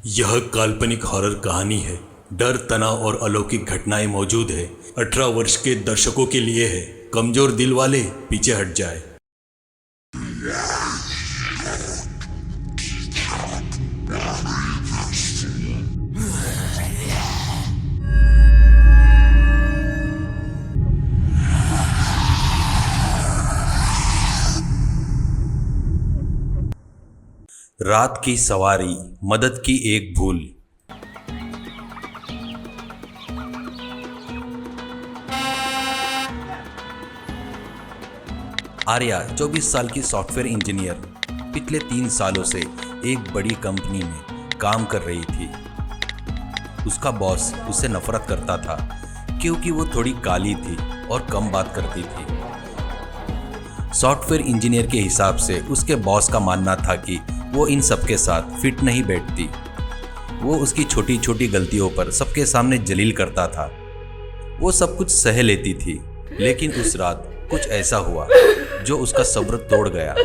यह काल्पनिक हॉरर कहानी है। डर, तनाव और अलौकिक घटनाएं मौजूद है। 18 वर्ष के दर्शकों के लिए है। कमजोर दिल वाले पीछे हट जाए। रात की सवारी, मदद की एक भूल। आर्या 24 साल की सॉफ्टवेयर इंजीनियर पिछले 3 सालों से एक बड़ी कंपनी में काम कर रही थी। उसका बॉस उससे नफरत करता था क्योंकि वो थोड़ी काली थी और कम बात करती थी। सॉफ्टवेयर इंजीनियर के हिसाब से उसके बॉस का मानना था कि वो इन सबके साथ फिट नहीं बैठती। वो उसकी छोटी छोटी गलतियों पर सबके सामने जलील करता था। वो सब कुछ सह लेती थी, लेकिन उस रात कुछ ऐसा हुआ जो उसका सब्र तोड़ गया।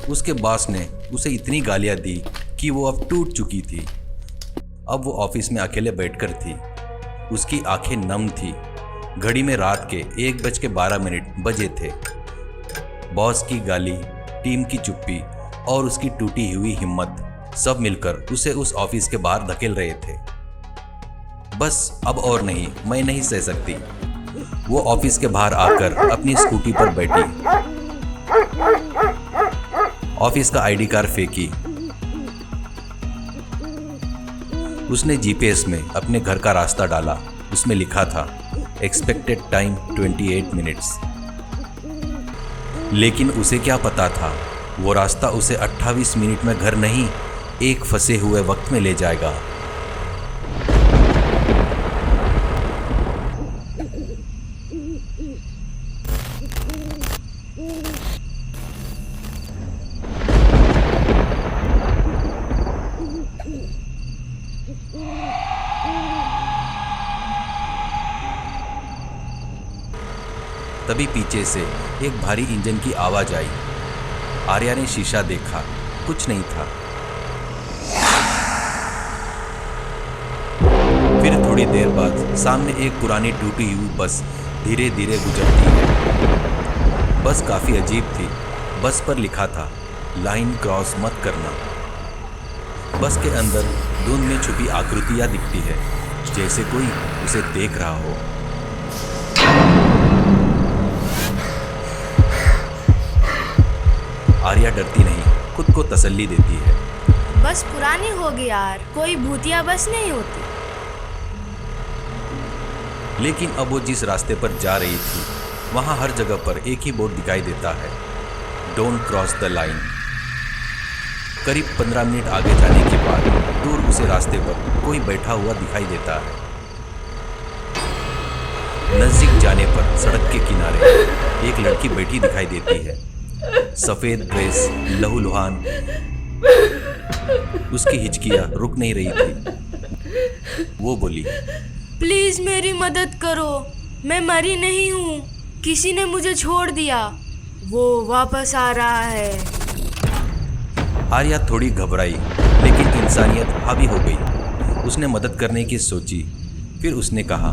उसके बॉस ने उसे इतनी गालियां दी कि वो अब टूट चुकी थी। अब वो ऑफिस में अकेले बैठकर थी। उसकी आंखें नम थी। घड़ी में रात के 1:12 बजे थे। बॉस की गाली, टीम की चुप्पी और उसकी टूटी हुई हिम्मत सब मिलकर उसे उस ऑफिस के बाहर धकेल रहे थे। बस अब और नहीं, मैं नहीं सह सकती। वो ऑफिस के बाहर आकर अपनी स्कूटी पर बैठी। ऑफिस का आईडी कार्ड फेंकी। उसने जीपीएस में अपने घर का रास्ता डाला। उसमें लिखा था एक्सपेक्टेड टाइम 28 मिनट्स। लेकिन उसे क्या पता था, वो रास्ता उसे 28 मिनट में घर नहीं, एक फंसे हुए वक्त में ले जाएगा। तभी पीछे से एक भारी इंजन की आवाज आई। आर्या ने शीशा देखा, कुछ नहीं था। फिर थोड़ी देर बाद सामने एक पुरानी टूटी हुई बस धीरे धीरे गुजरती है। बस काफी अजीब थी। बस पर लिखा था लाइन क्रॉस मत करना। बस के अंदर धुंध में छुपी आकृतियां दिखती है, जैसे कोई उसे देख रहा हो। आर्या डरती नहीं, खुद को तसल्ली देती है। बस पुरानी होगी यार, कोई भूतिया बस नहीं होती। लेकिन अब वो जिस रास्ते पर जा रही थी, वहां हर जगह पर एक ही बोर्ड दिखाई देता है, डोंट क्रॉस द लाइन। करीब 15 मिनट आगे जाने के बाद दूर उसे रास्ते पर कोई बैठा हुआ दिखाई देता है। नजदीक जाने पर सड़क के किनारे एक लड़की बैठी दिखाई देती है। सफेद ड्रेस, लहूलुहान। उसकी हिचकियां रुक नहीं रही थी। वो बोली, प्लीज मेरी मदद करो, मैं मरी नहीं हूँ, किसी ने मुझे छोड़ दिया, वो वापस आ रहा है। आर्या थोड़ी घबराई, लेकिन इंसानियत हावी हो गई। उसने मदद करने की सोची। फिर उसने कहा,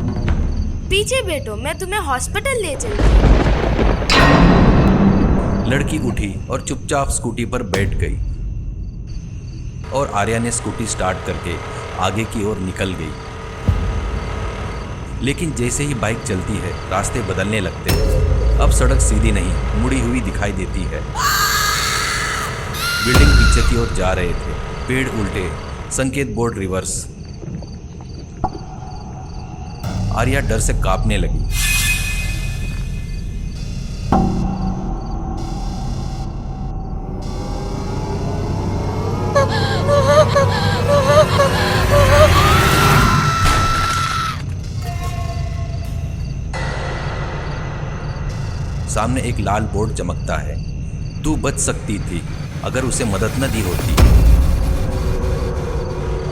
पीछे बैठो, मैं तुम्हें हॉस्पिटल ले चलती। लड़की उठी और चुपचाप स्कूटी पर बैठ गई और आर्या ने स्कूटी स्टार्ट करके आगे की ओर निकल गई। लेकिन जैसे ही बाइक चलती है, रास्ते बदलने लगते हैं। अब सड़क सीधी नहीं, मुड़ी हुई दिखाई देती है। बिल्डिंग पीछे की ओर जा रहे थे, पेड़ उल्टे, संकेत बोर्ड रिवर्स। आर्या डर से कांपने लगी। सामने एक लाल बोर्ड चमकता है, तू बच सकती थी अगर उसे मदद न दी होती।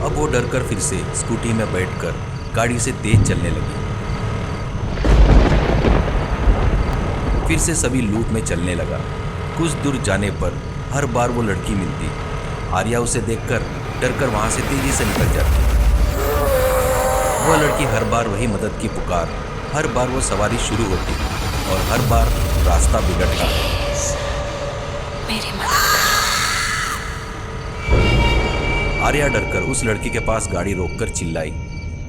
अब वो डरकर फिर से स्कूटी में बैठकर गाड़ी से तेज चलने लगी। फिर से सभी लूप में चलने लगा। कुछ दूर जाने पर हर बार वो लड़की मिलती। आर्या उसे देखकर डरकर वहां से तेजी से निकल जाती। वह लड़की हर बार वही मदद की पुकार, हर बार वो सवारी शुरू होती और हर बार रास्ता बिगड़ता। मेरी मदद करो। आर्या डरकर उस लड़की के पास गाड़ी रोककर चिल्लाई,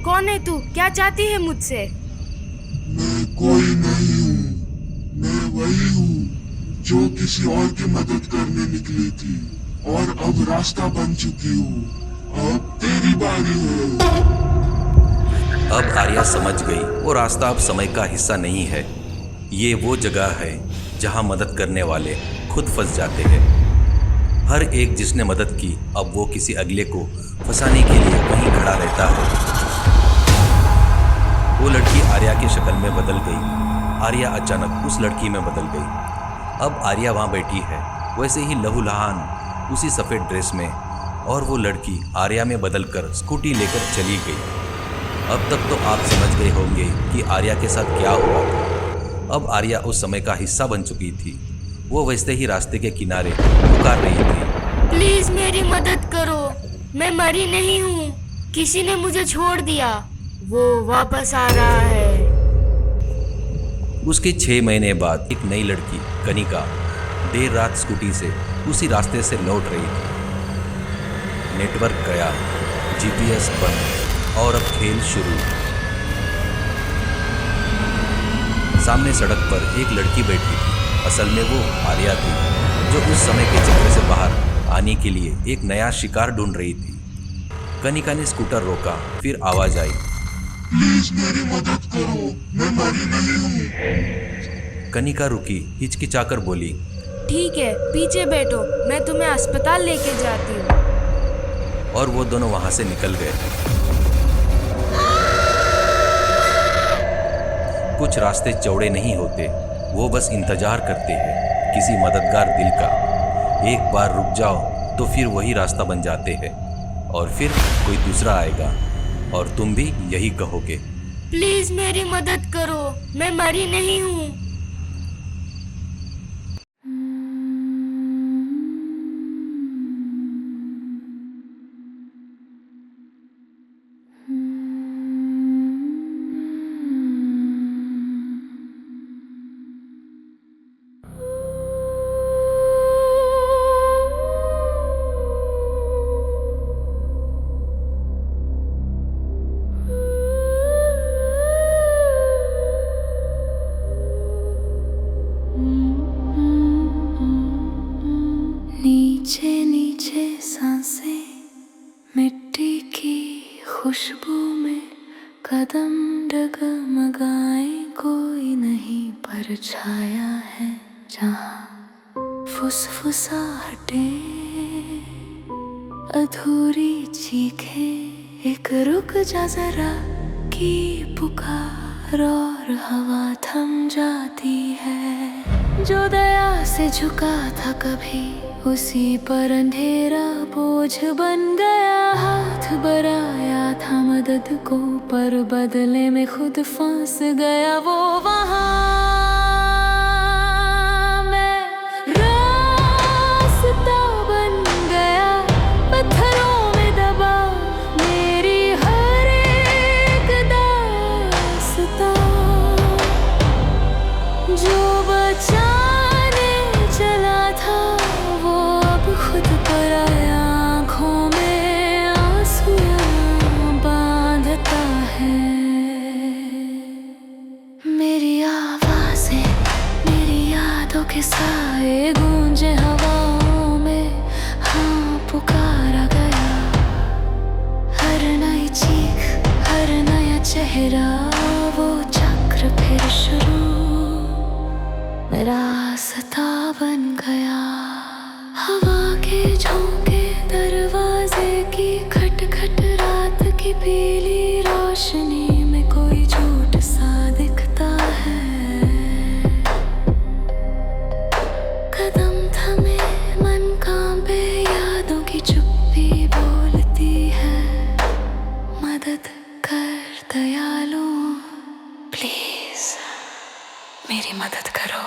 कौन है तू? क्या चाहती है मुझसे? मैं कोई नहीं हूँ, मैं वही हूँ जो किसी और की मदद करने निकली थी और अब रास्ता बन चुकी हूँ। अब तेरी बारी है। अब आर्या समझ गई वो रास्ता अब समय का हिस्सा नहीं है। ये वो जगह है जहाँ मदद करने वाले खुद फंस जाते हैं। हर एक जिसने मदद की अब वो किसी अगले को फंसाने के लिए वहीं खड़ा रहता है। वो लड़की आर्या की शक्ल में बदल गई। आर्या अचानक उस लड़की में बदल गई। अब आर्या वहाँ बैठी है वैसे ही लहूलुहान उसी सफ़ेद ड्रेस में, और वो लड़की आर्या में बदलकर स्कूटी लेकर चली गई। अब तक तो आप समझ गए होंगे कि आर्या के साथ क्या हुआ था। अब आर्या उस समय का हिस्सा बन चुकी थी। वो वैसे ही रास्ते के किनारे पुकार रही थी, प्लीज मेरी मदद करो, मैं मरी नहीं हूँ, किसी ने मुझे छोड़ दिया, वो वापस आ रहा है। उसके 6 महीने बाद एक नई लड़की कनिका देर रात स्कूटी से उसी रास्ते से लौट रही थी। नेटवर्क गया, जीपीएस बंद और अब खेल शुरू। सामने सड़क पर एक लड़की बैठी थी। असल में वो आर्या थी जो उस समय के चक्र से बाहर आने के लिए एक नया शिकार ढूंढ रही थी। कनिका ने स्कूटर रोका, फिर आवाज आई, प्लीज मेरी मदद करो, मैं मरी नहीं हूँ। कनिका रुकी, हिचकिचाकर बोली, ठीक है, पीछे बैठो, मैं तुम्हें अस्पताल लेके जाती हूँ। और वो दोनों वहां से निकल गए। कुछ रास्ते चौड़े नहीं होते, वो बस इंतजार करते हैं किसी मददगार दिल का। एक बार रुक जाओ तो फिर वही रास्ता बन जाते हैं और फिर कोई दूसरा आएगा और तुम भी यही कहोगे, प्लीज मेरी मदद करो, मैं मरी नहीं हूँ। नीचे नीचे सांसें, मिट्टी की खुशबू में कदम डगमगाए, कोई नहीं परछाया है जहाँ फुसफुसाहटें अधूरी चीखें, एक रुक जा जरा की पुकार और हवा थम जाती है। जो दया से झुका था कभी उसी पर अंधेरा बोझ बन गया, हाथ बढ़ाया था मदद को पर बदले में खुद फंस गया वो वहाँ। मैं रास्ता बन गया, पत्थरों में दबा मेरी हर एक दास्तां, जो बचाने चला था वो अब खुद पर आया, आँखों में आंसुयाँ बांधता है। मेरी आवाज़ें, मेरी यादों के साए गूंजे हवाओं में, हाँ पुकारा गया। हर नई चीख, हर नया चेहरा, वो चक्र फिर शुरू, मेरा रास्ता बन गया। हवा के झोंके, दरवाजे की खटखट, रात की पीली रोशनी में कोई झूठ सा दिखता है। कदम थमे, मन कांपे, यादों की चुप्पी बोलती है, मदद कर दयालु, प्लीज मेरी मदद करो।